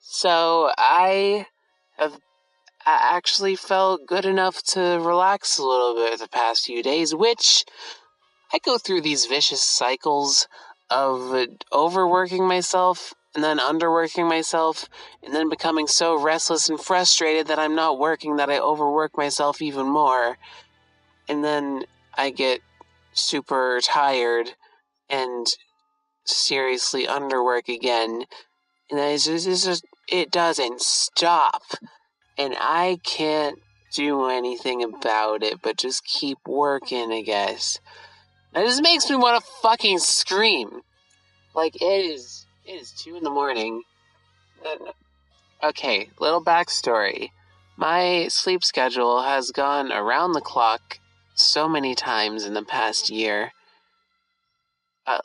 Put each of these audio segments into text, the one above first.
So I actually felt good enough to relax a little bit the past few days, which I go through these vicious cycles of overworking myself and then underworking myself and then becoming so restless and frustrated that I'm not working that I overwork myself even more. And then I get super tired and seriously underwork again. And it doesn't stop. And I can't do anything about it but just keep working, I guess. That just makes me want to fucking scream. Like, it is 2 a.m. Okay, little backstory. My sleep schedule has gone around the clock so many times in the past year.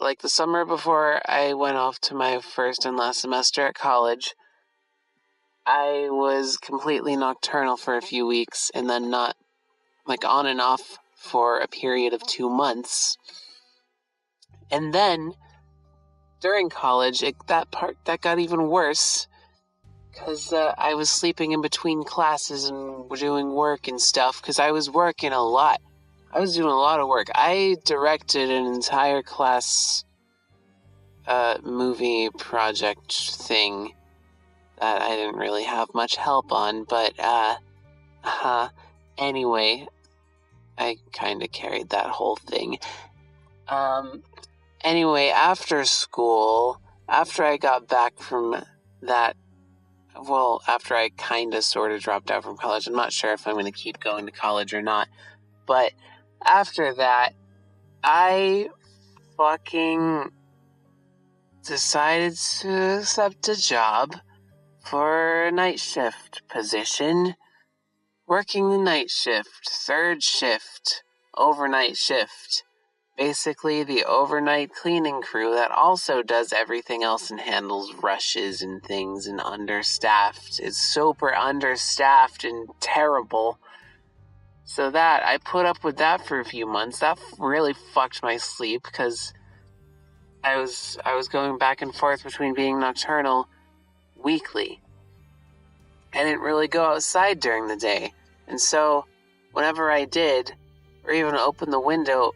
Like the summer before I went off to my first and last semester at college, I was completely nocturnal for a few weeks and then not, like, on and off for a period of 2 months. And then during college, that got even worse because I was sleeping in between classes and doing work and stuff because I was working a lot. I was doing a lot of work. I directed an entire class movie project thing that I didn't really have much help on, but anyway, I kind of carried that whole thing. Anyway, after school, after I got back from that, well, after I kind of sort of dropped out from college, I'm not sure if I'm going to keep going to college or not, but after that, I fucking decided to accept a job for a night shift position, working the night shift, third shift, overnight shift. Basically, the overnight cleaning crew that also does everything else and handles rushes and things and understaffed. It's super understaffed and terrible. So I put up with that for a few months. That really fucked my sleep because I was going back and forth between being nocturnal weekly. I didn't really go outside during the day. And so, whenever I did, or even opened the window,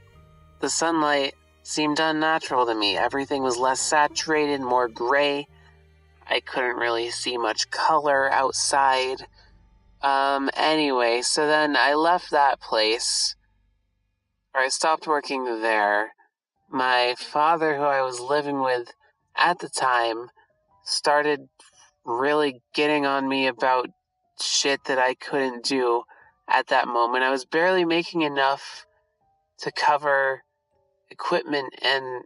the sunlight seemed unnatural to me. Everything was less saturated, more gray. I couldn't really see much color outside. Anyway, so then I left that place, or I stopped working there. My father, who I was living with at the time, started really getting on me about shit that I couldn't do at that moment. I was barely making enough to cover equipment and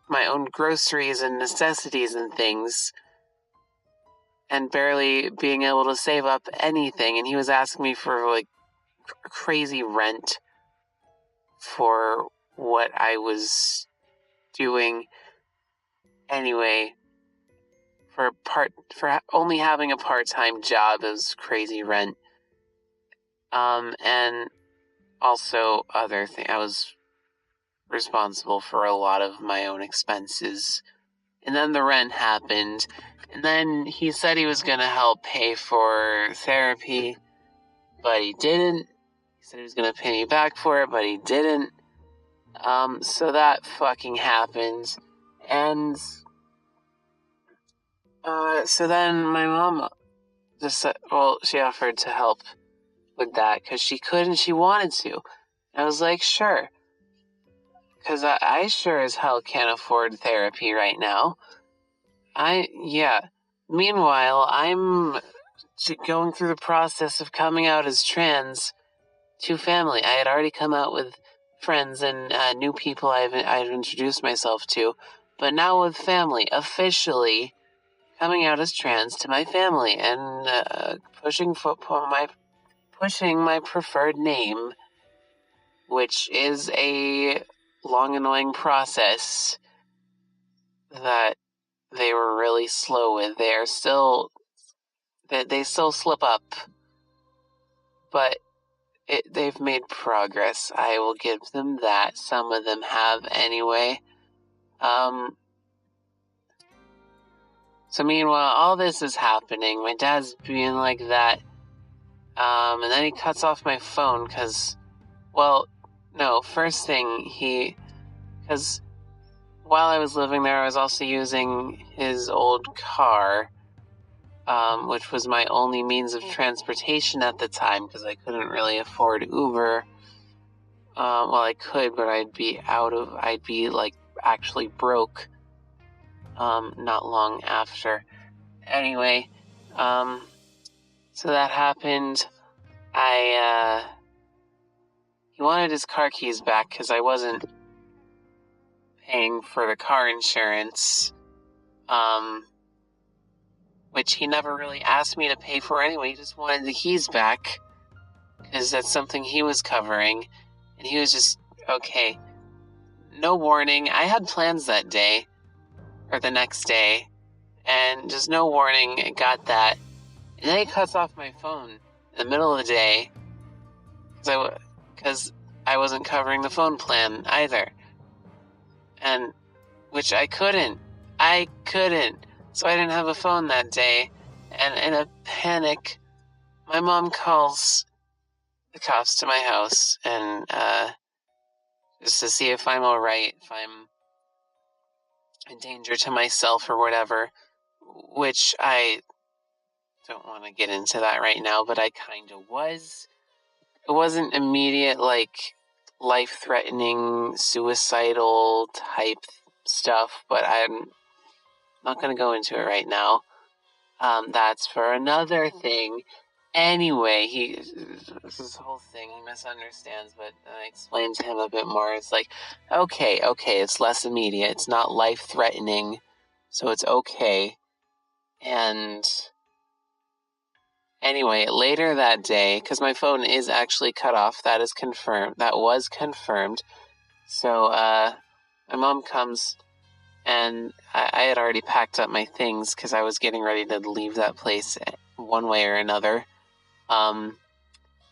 my own groceries and necessities and things, and barely being able to save up anything. And he was asking me for like crazy rent for what I was doing. Anyway, for only having a part-time job, it was crazy rent. And also other things. I was responsible for a lot of my own expenses. And then the rent happened. And then he said he was going to help pay for therapy, but he didn't. He said he was going to pay me back for it, but he didn't. So that fucking happened. And, so then my mom just said, she offered to help with that because she could and she wanted to. I was like, sure. Because I sure as hell can't afford therapy right now. Meanwhile, I'm going through the process of coming out as trans to family. I had already come out with friends and new people I've introduced myself to, but now with family, officially coming out as trans to my family and pushing my preferred name, which is a long, annoying process that they were really slow with. They still slip up, but they've made progress. I will give them that. Some of them have anyway. So meanwhile, all this is happening. My dad's being like that. And then he cuts off my phone because, well, no, first thing because while I was living there, I was also using his old car, which was my only means of transportation at the time because I couldn't really afford Uber. Well, I could, but I'd be like actually broke, not long after. Anyway, so that happened. He wanted his car keys back because I wasn't paying for the car insurance, which he never really asked me to pay for anyway. He just wanted the keys back because that's something he was covering, and he was just, okay. No warning. I had plans that day, or the next day, and just no warning, I got that. And then he cuts off my phone in the middle of the day because I wasn't covering the phone plan either. And which I couldn't. So I didn't have a phone that day. And in a panic, my mom calls the cops to my house and just to see if I'm all right, if I'm in danger to myself or whatever, which I don't want to get into that right now, but I kind of was. It wasn't immediate, like, life-threatening, suicidal type stuff, but I'm not going to go into it right now. That's for another thing. Anyway, this whole thing, he misunderstands, but I explained to him a bit more. It's like, okay, it's less immediate. It's not life-threatening, so it's okay. And anyway, later that day, because my phone is actually cut off, that was confirmed. So, my mom comes, and I had already packed up my things because I was getting ready to leave that place one way or another.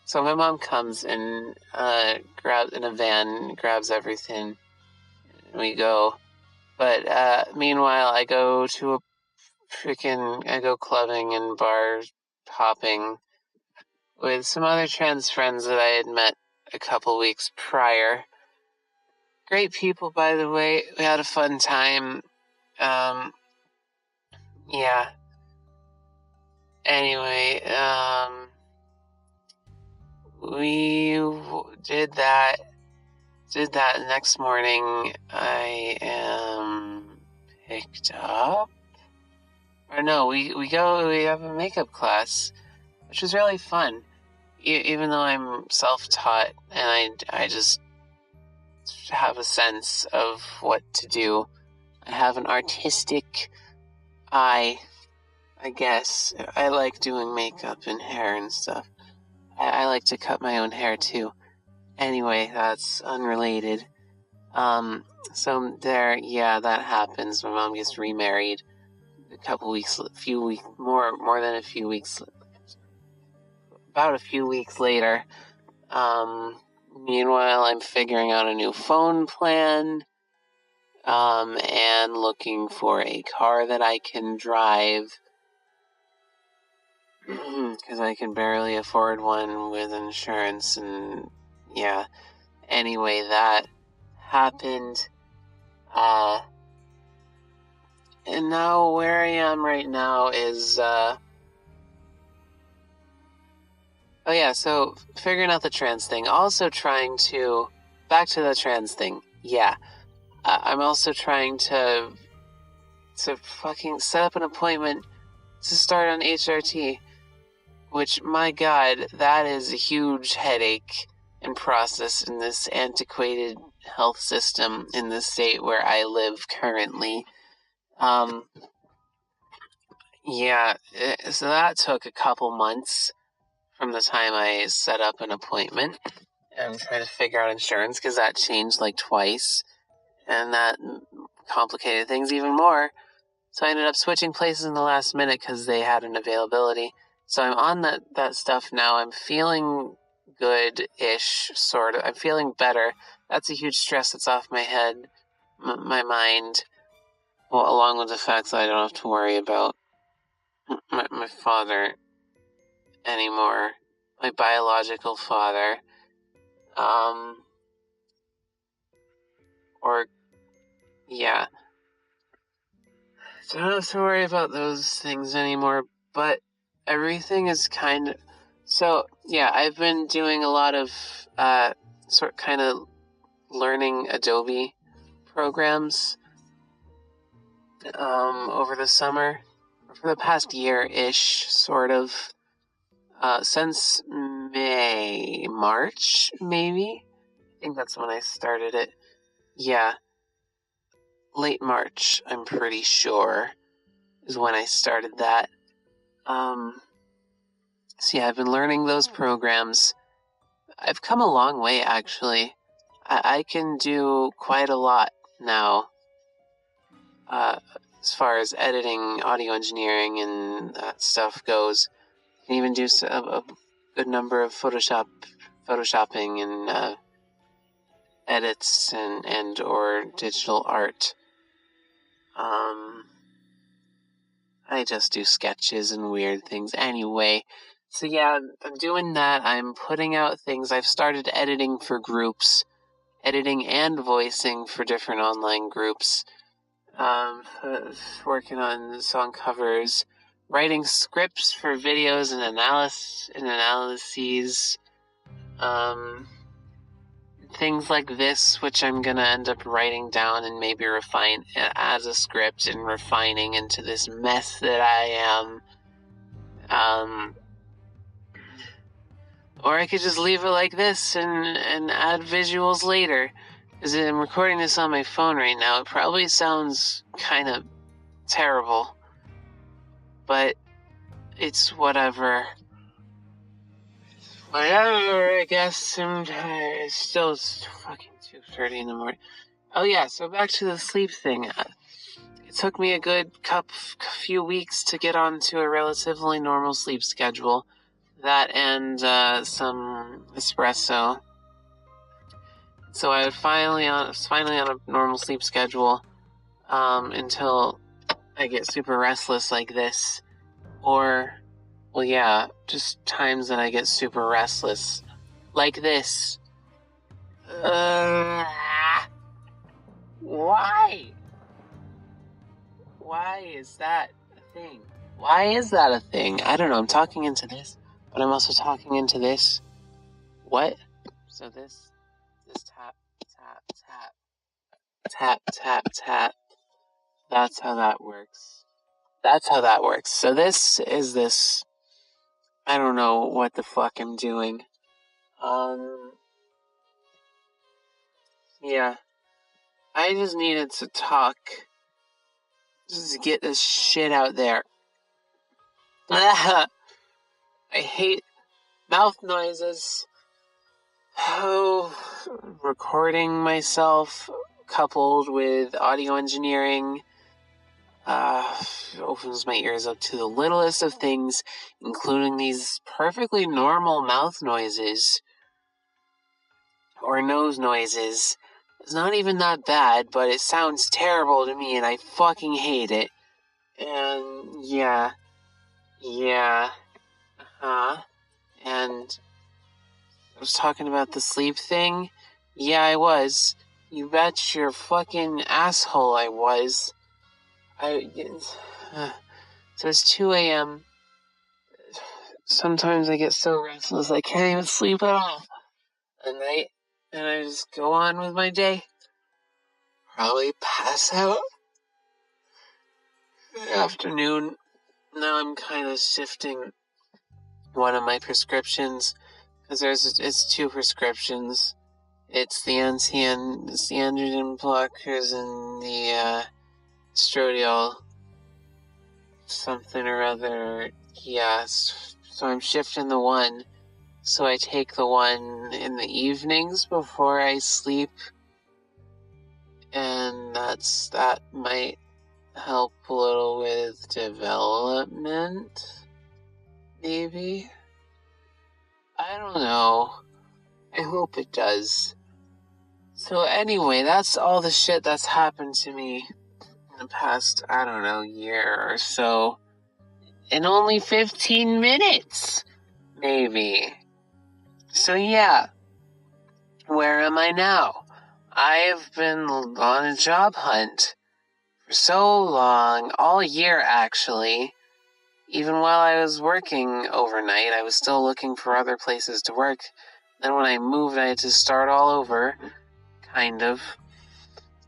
So my mom comes and grabs in a van, grabs everything, and we go. But meanwhile, I go clubbing and bar hopping with some other trans friends that I had met a couple weeks prior. Great people, by the way. We had a fun time. Yeah. Anyway, we did that. Next morning, I am picked up. Or no, we have a makeup class, which was really fun. Even though I'm self-taught and I just have a sense of what to do. I have an artistic eye, I guess. I like doing makeup and hair and stuff. I like to cut my own hair too. Anyway, that's unrelated. So there, yeah, that happens. My mom gets remarried about a few weeks later. Meanwhile, I'm figuring out a new phone plan, and looking for a car that I can drive, because I can barely afford one with insurance, and yeah. Anyway, that happened, and now where I am right now is, so figuring out the trans thing. Also back to the trans thing, yeah. I'm also trying to fucking set up an appointment to start on HRT, which, my God, that is a huge headache and process in this antiquated health system in the state where I live currently. So that took a couple months from the time I set up an appointment and trying to figure out insurance, because that changed like twice, and that complicated things even more. So I ended up switching places in the last minute because they had an availability. So I'm on that stuff now. I'm feeling good-ish, sort of. I'm feeling better. That's a huge stress that's off my head, my mind. Well, along with the fact that I don't have to worry about my father anymore, my biological father, yeah. So I don't have to worry about those things anymore, but everything is kind of... So, yeah, I've been doing a lot of, kind of learning Adobe programs, over the summer, for the past year-ish, sort of, since March, maybe? I think that's when I started it. Yeah. Late March, I'm pretty sure, is when I started that. So yeah, I've been learning those programs. I've come a long way, actually. I can do quite a lot now, as far as editing, audio engineering, and that stuff goes. I can even do a good number of photoshopping and edits and or digital art. I just do sketches and weird things anyway. So yeah, I'm doing that. I'm putting out things. I've started editing for groups, editing and voicing for different online groups. Working on song covers, writing scripts for videos and analyses. Things like this, which I'm gonna end up writing down and maybe refine as a script and refining into this mess that I am. Or I could just leave it like this and add visuals later. Because I'm recording this on my phone right now. It probably sounds kind of terrible. But it's whatever. Whatever, I guess. It's still fucking 2:30 in the morning. Oh yeah, so back to the sleep thing. It took me a good few weeks to get onto a relatively normal sleep schedule. That and some espresso. So I was finally on a normal sleep schedule until I get super restless like this. Or, well, yeah, just times that I get super restless like this. Why? Why is that a thing? Why is that a thing? I don't know. I'm talking into this, but I'm also talking into this. What? So this tap, tap, tap, tap, tap, tap. That's how that works. So this is this. I don't know what the fuck I'm doing. Yeah. I just needed to talk. Just to get this shit out there. I hate mouth noises. Oh, recording myself coupled with audio engineering opens my ears up to the littlest of things, including these perfectly normal mouth noises or nose noises. It's not even that bad, but it sounds terrible to me and I fucking hate it. And yeah. And I was talking about the sleep thing. Yeah, I was. You bet your fucking asshole I was. So it's 2 a.m. Sometimes I get so restless I can't even sleep at all at night, and I just go on with my day. Probably pass out in the afternoon. Now I'm kind of shifting one of my prescriptions, because it's two prescriptions. It's the androgen blockers and the estradiol something or other. Yes. So I'm shifting the one. So I take the one in the evenings before I sleep. And that might help a little with development. Maybe. I don't know. I hope it does. So anyway, that's all the shit that's happened to me the past, I don't know, year or so. In only 15 minutes, maybe. So yeah, where am I now? I've been on a job hunt for so long, all year actually. Even while I was working overnight, I was still looking for other places to work. Then when I moved, I had to start all over, kind of.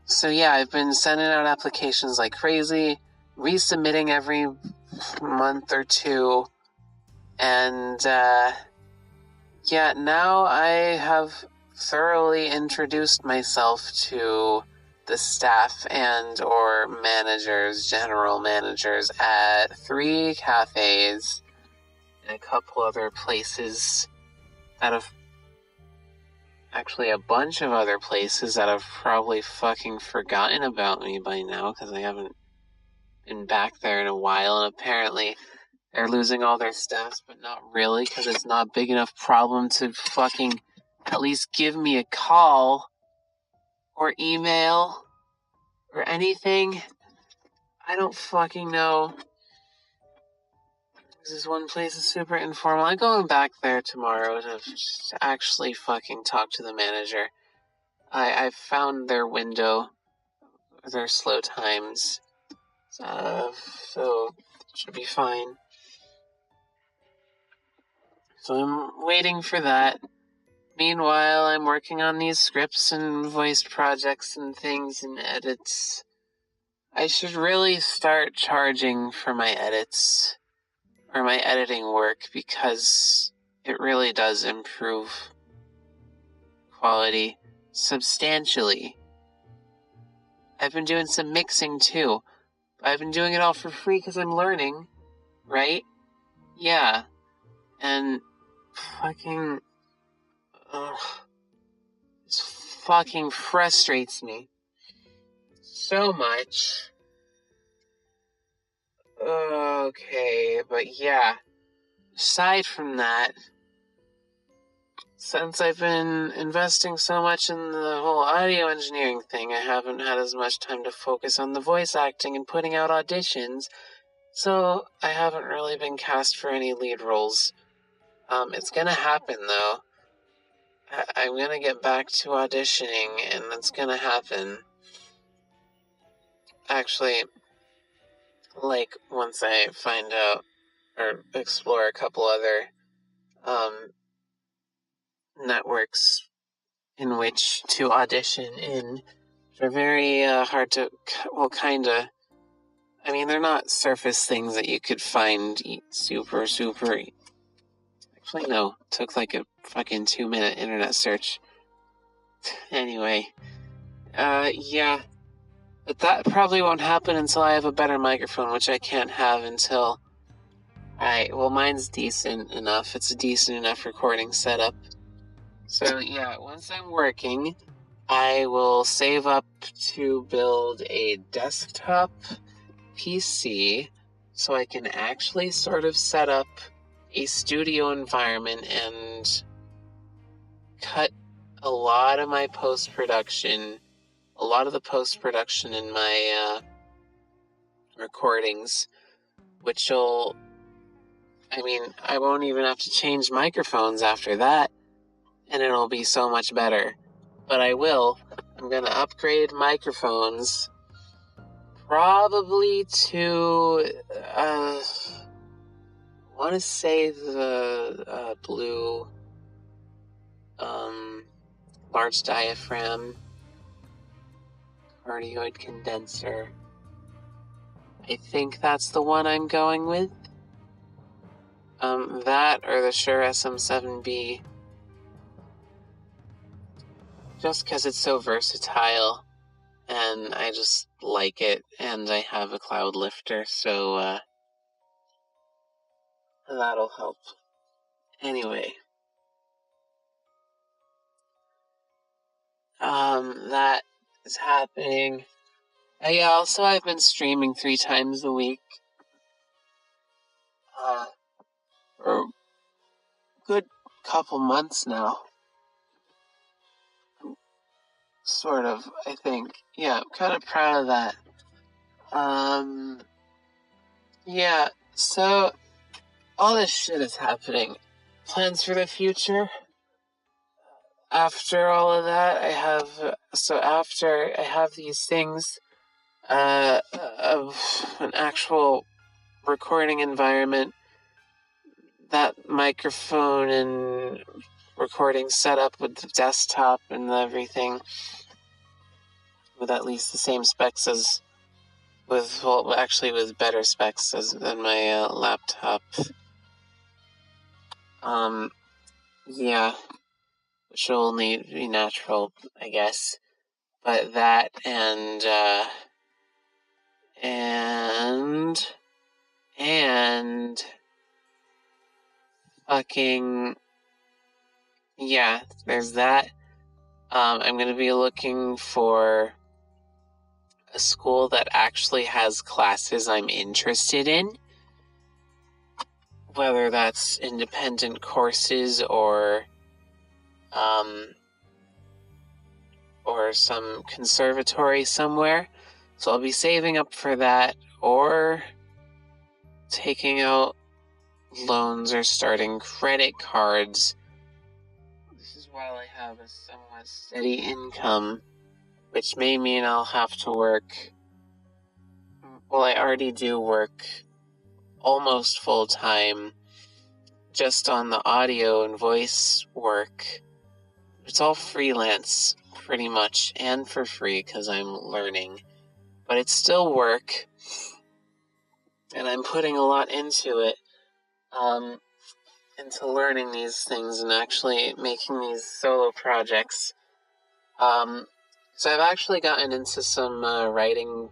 So yeah, I've been sending out applications like crazy, resubmitting every month or two, and yeah, now I have thoroughly introduced myself to the staff and or managers, general managers at 3 cafes and a couple other places that have actually a bunch of other places that have probably fucking forgotten about me by now because I haven't been back there in a while, and apparently they're losing all their staffs, but not really because it's not a big enough problem to fucking at least give me a call or email or anything. I don't fucking know. This one place is super informal. I'm going back there tomorrow to actually fucking talk to the manager. I found their window, their slow times, so it should be fine. So I'm waiting for that. Meanwhile, I'm working on these scripts and voiced projects and things and edits. I should really start charging for my edits, or my editing work, because it really does improve quality substantially. I've been doing some mixing too. I've been doing it all for free because I'm learning, right? Yeah. And fucking... Ugh. This fucking frustrates me so much. Okay, but yeah. Aside from that, since I've been investing so much in the whole audio engineering thing, I haven't had as much time to focus on the voice acting and putting out auditions, so I haven't really been cast for any lead roles. It's gonna happen, though. I'm gonna get back to auditioning, and it's gonna happen. Actually, like, once I find out or explore a couple other networks in which to audition in. They're very hard to, well, kinda. I mean, they're not surface things that you could find super. Actually, no. It took like a fucking 2-minute internet search. Anyway, yeah. But that probably won't happen until I have a better microphone, which I can't have until well, mine's decent enough. It's a decent enough recording setup. So, yeah, once I'm working, I will save up to build a desktop PC so I can actually sort of set up a studio environment and cut a lot of my post-production, a lot of the post-production in my recordings, which'll, I mean, I won't even have to change microphones after that, and it'll be so much better. But I will. I'm gonna upgrade microphones probably to, I want to say the blue large diaphragm cardioid condenser. I think that's the one I'm going with. That or the Shure SM7B. Just because it's so versatile, and I just like it, and I have a cloud lifter, so that'll help. Anyway. That is happening. Yeah, also I've been streaming 3 times a week. For a good couple months now. Sort of, I think. Yeah, I'm kind of proud of that. Yeah, so all this shit is happening. Plans for the future. After all of that, after I have these things, of an actual recording environment, that microphone and recording setup with the desktop and everything, with at least the same specs as, with better specs than my laptop. Yeah, which will only be natural, I guess. But that and fucking, yeah, there's that. I'm gonna be looking for a school that actually has classes I'm interested in, whether that's independent courses or some conservatory somewhere. So I'll be saving up for that, or taking out loans or starting credit cards. This is while I have a somewhat steady income, which may mean I'll have to work. Well, I already do work almost full-time just on the audio and voice work. It's all freelance, pretty much, and for free because I'm learning. But it's still work, and I'm putting a lot into it, into learning these things and actually making these solo projects. So I've actually gotten into some writing,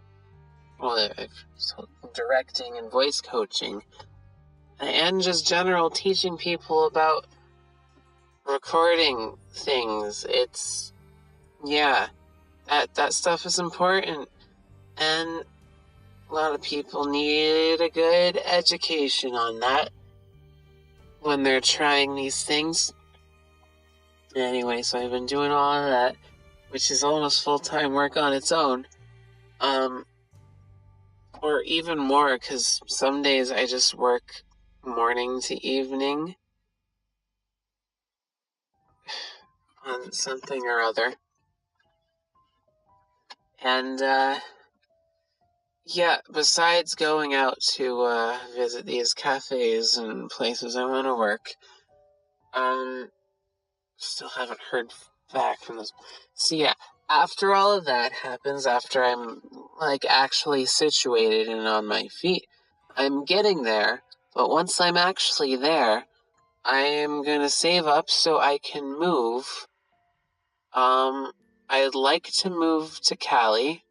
directing and voice coaching, and just general teaching people about recording things. It's, yeah, that stuff is important, and a lot of people need a good education on that when they're trying these things. Anyway, so I've been doing all of that, which is almost full-time work on its own. Or even more, because some days I just work morning to evening on something or other. And, yeah, besides going out to visit these cafes and places I want to work, still haven't heard back from those. So yeah, after all of that happens, after I'm, actually situated and on my feet, I'm getting there. But once I'm actually there, I am gonna save up so I can move. I'd like to move to Cali,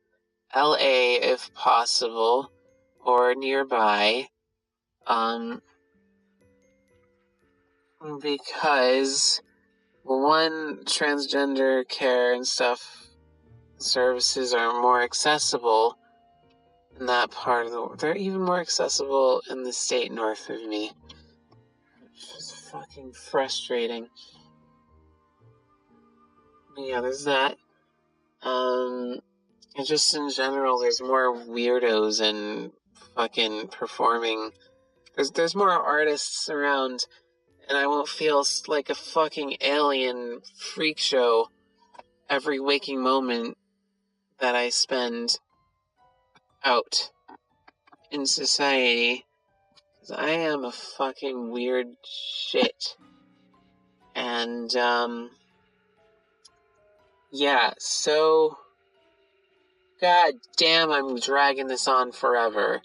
LA if possible, or nearby. Because one, transgender care and stuff, services are more accessible in that part of the world. They're even more accessible in the state north of me. It's just fucking frustrating. But yeah, there's that. And just in general, there's more weirdos and fucking performing. There's more artists around, and I won't feel like a fucking alien freak show every waking moment that I spend out in society. Because I am a fucking weird shit. And, yeah, so, god damn, I'm dragging this on forever.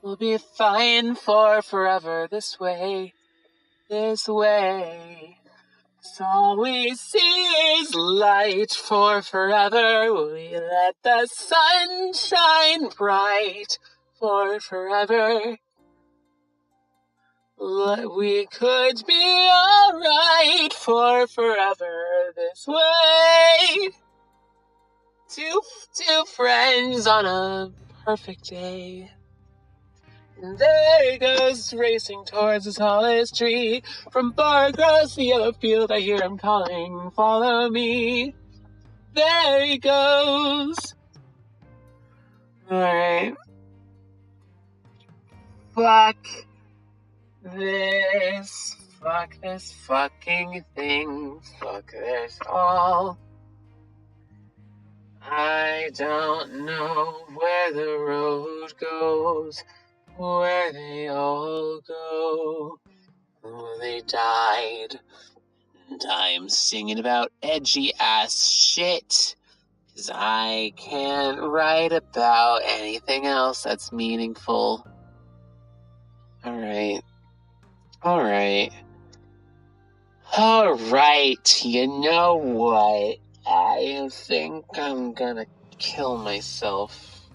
We'll be fine for forever this way. So all we see is light for forever. We let the sun shine bright for forever. We could be alright for forever this way. Two friends on a perfect day. And there he goes, racing towards the tallest tree. From far across the yellow field, I hear him calling, follow me. There he goes. Alright. Fuck this. Fuck this fucking thing. Fuck this all. I don't know where the road goes, where they all go. Oh, they died. And I'm singing about edgy ass shit. 'Cause I can't write about anything else that's meaningful. Alright. You know what? I think I'm gonna kill myself.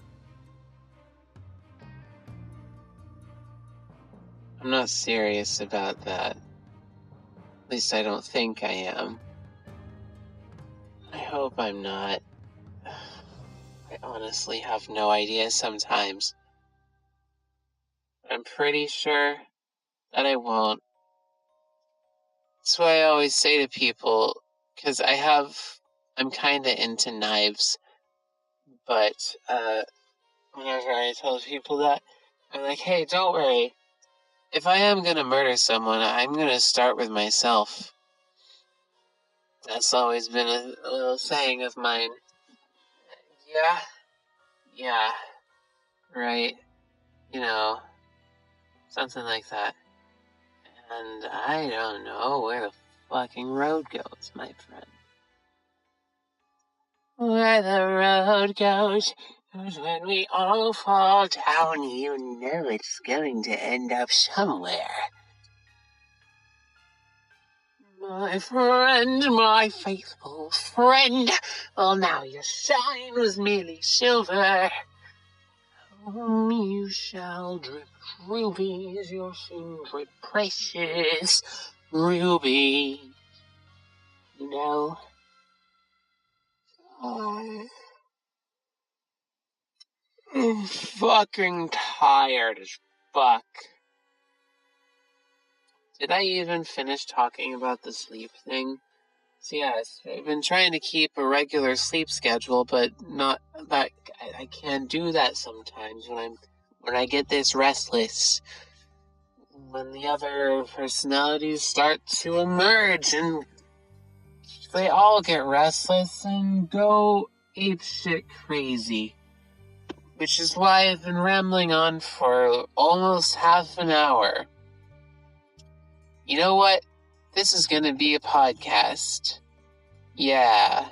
I'm not serious about that. At least I don't think I am. I hope I'm not. I honestly have no idea sometimes. I'm pretty sure that I won't. That's why I always say to people, because I'm kinda into knives, but whenever I tell people that, I'm like, hey, don't worry. If I am gonna murder someone, I'm gonna start with myself. That's always been a little saying of mine. Yeah, right. You know, something like that. And I don't know where the fucking road goes, my friend. Where the road goes is when we all fall down. You know it's going to end up somewhere. My friend, my faithful friend. Well, now your shine was merely silver. You shall drip rubies, your soon drip precious rubies. You know, I'm fucking tired as fuck. Did I even finish talking about the sleep thing? So yes, I've been trying to keep a regular sleep schedule, but not that I can't do that sometimes when I get this restless. When the other personalities start to emerge and they all get restless and go apeshit crazy. Which is why I've been rambling on for almost half an hour. You know what? This is gonna be a podcast. Yeah.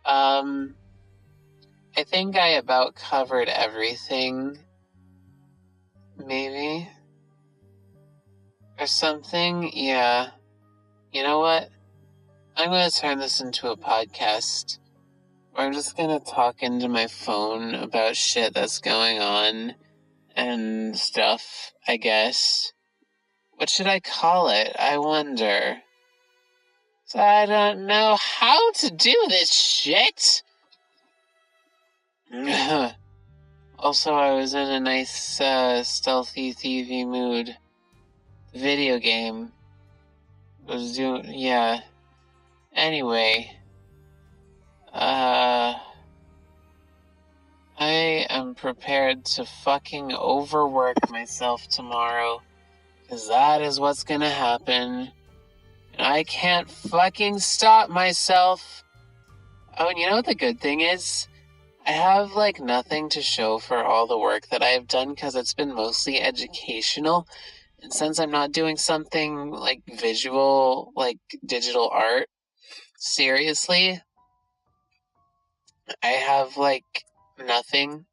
I think I about covered everything. Maybe. Or something. Yeah. You know what? I'm gonna turn this into a podcast. I'm just gonna talk into my phone about shit that's going on and stuff, I guess. What should I call it? I wonder. So I don't know how to do this shit. Also, I was in a nice, stealthy, thievy mood. The video game was doing, yeah. Anyway, I am prepared to fucking overwork myself tomorrow, 'cause that is what's gonna happen. And I can't fucking stop myself. Oh, and you know what the good thing is? I have, nothing to show for all the work that I've done, because it's been mostly educational. And since I'm not doing something, visual, digital art, seriously, I have, nothing.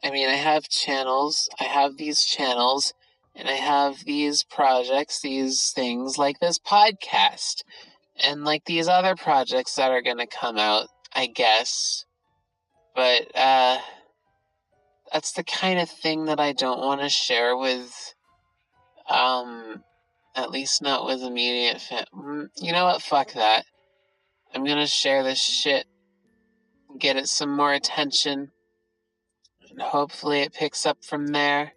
I mean, I have channels. I have these channels. And I have these projects, these things like this podcast. And, these other projects that are gonna come out, I guess. But, that's the kind of thing that I don't want to share with, at least not with immediate You know what? Fuck that. I'm gonna share this shit, get it some more attention, and hopefully it picks up from there,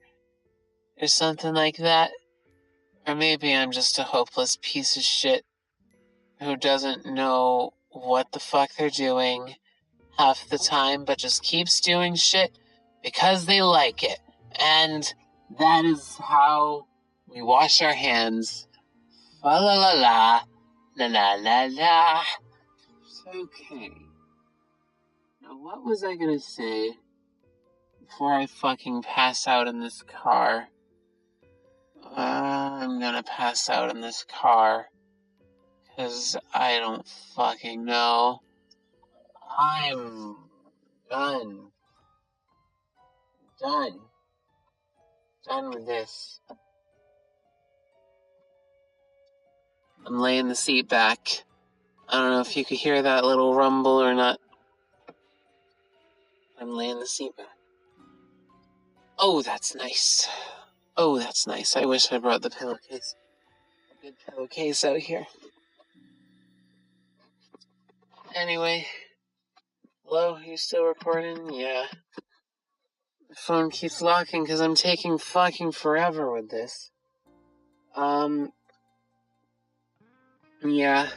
or something like that. Or maybe I'm just a hopeless piece of shit who doesn't know what the fuck they're doing, half the time, but just keeps doing shit because they like it. And that is how we wash our hands. Fa la la la, la la la la. Okay. Now, what was I gonna say before I fucking pass out in this car? I'm gonna pass out in this car. 'Cause I don't fucking know. I'm done. Done. Done with this. I'm laying the seat back. I don't know if you could hear that little rumble or not. I'm laying the seat back. Oh, that's nice. Oh, that's nice. I wish I brought the pillowcase. A good pillowcase out here. Anyway. Hello, you still recording? Yeah. The phone keeps locking because I'm taking fucking forever with this. Yeah.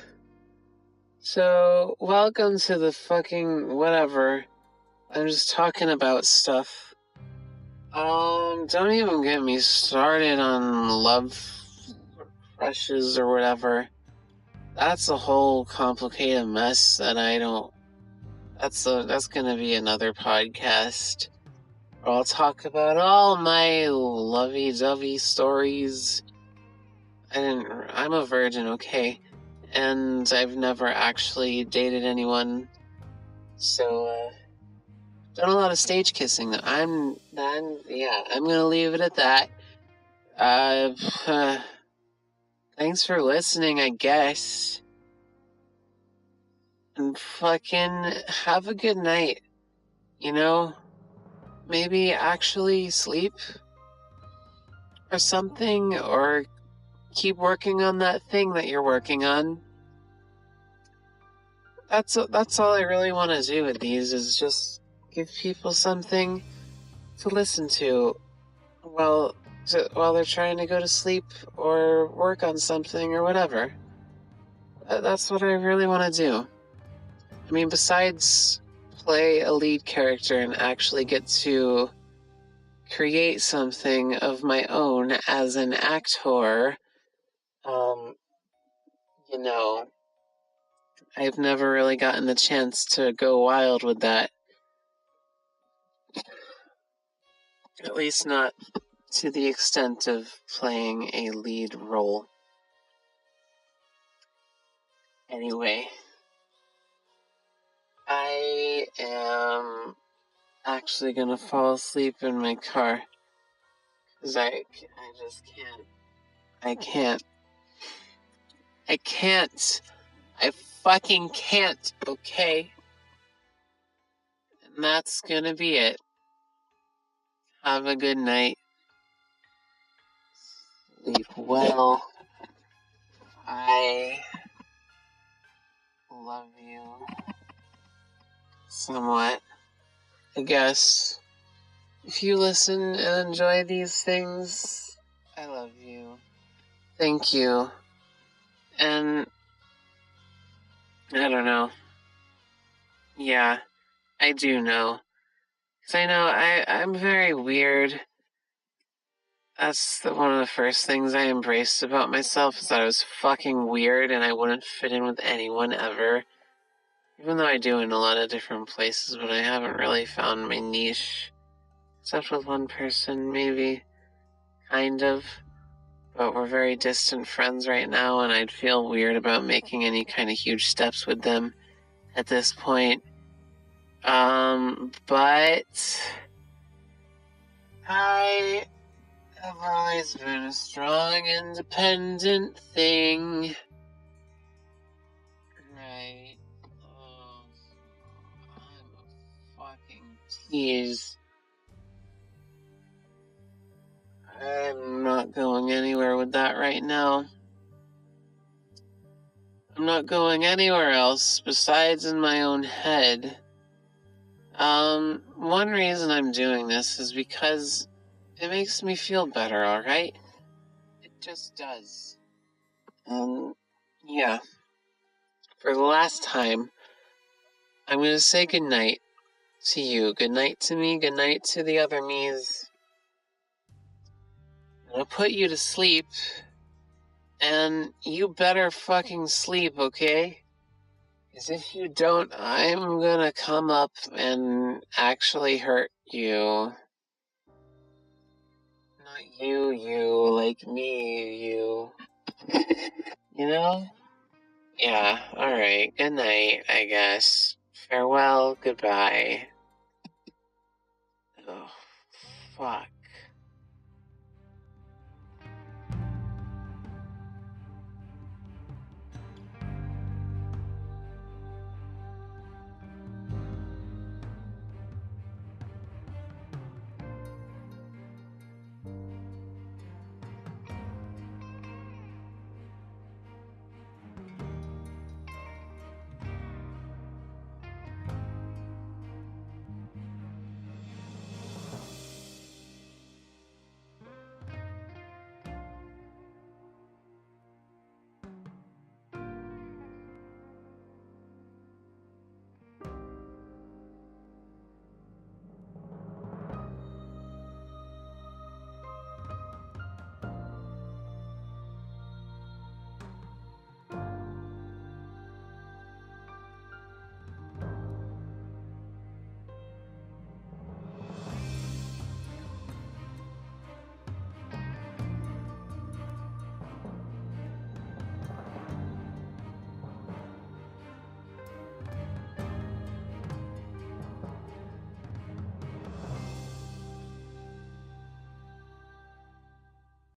So, welcome to the fucking whatever. I'm just talking about stuff. Don't even get me started on love crushes or whatever. That's a whole complicated mess that I don't... That's gonna be another podcast. I'll talk about all my lovey-dovey stories. I'm a virgin, okay? And I've never actually dated anyone. So, done a lot of stage kissing. I'm gonna leave it at that. Thanks for listening, I guess. And fucking have a good night. You know? Maybe actually sleep? Or something? Or keep working on that thing that you're working on. That's all I really want to do with these, is just give people something to listen to while they're trying to go to sleep or work on something or whatever. That's what I really want to do. I mean, besides play a lead character and actually get to create something of my own as an actor, you know, I've never really gotten the chance to go wild with that. At least not to the extent of playing a lead role. Anyway, I am actually gonna fall asleep in my car. 'Cause I just can't. I can't. I can't. I fucking can't, okay? And that's gonna be it. Have a good night. Sleep well. I love you. Somewhat, I guess. If you listen and enjoy these things, I love you. Thank you. And I don't know. Yeah, I do know. 'Cause I know I'm very weird. That's one of the first things I embraced about myself, is that I was fucking weird and I wouldn't fit in with anyone ever. Even though I do in a lot of different places, but I haven't really found my niche. Except with one person, maybe. Kind of. But we're very distant friends right now, and I'd feel weird about making any kind of huge steps with them at this point. But I have always been a strong, independent thing. Right. Oh, I'm a fucking tease. I'm not going anywhere with that right now. I'm not going anywhere else besides in my own head. One reason I'm doing this is because it makes me feel better, alright? It just does. Yeah. For the last time, I'm gonna say goodnight to you. Goodnight to me. Goodnight to the other me's. I'm gonna put you to sleep. And you better fucking sleep, okay? Because if you don't, I'm gonna come up and actually hurt you. Not you, like me, you. You know? Yeah, alright. Good night, I guess. Farewell, goodbye. Oh, fuck.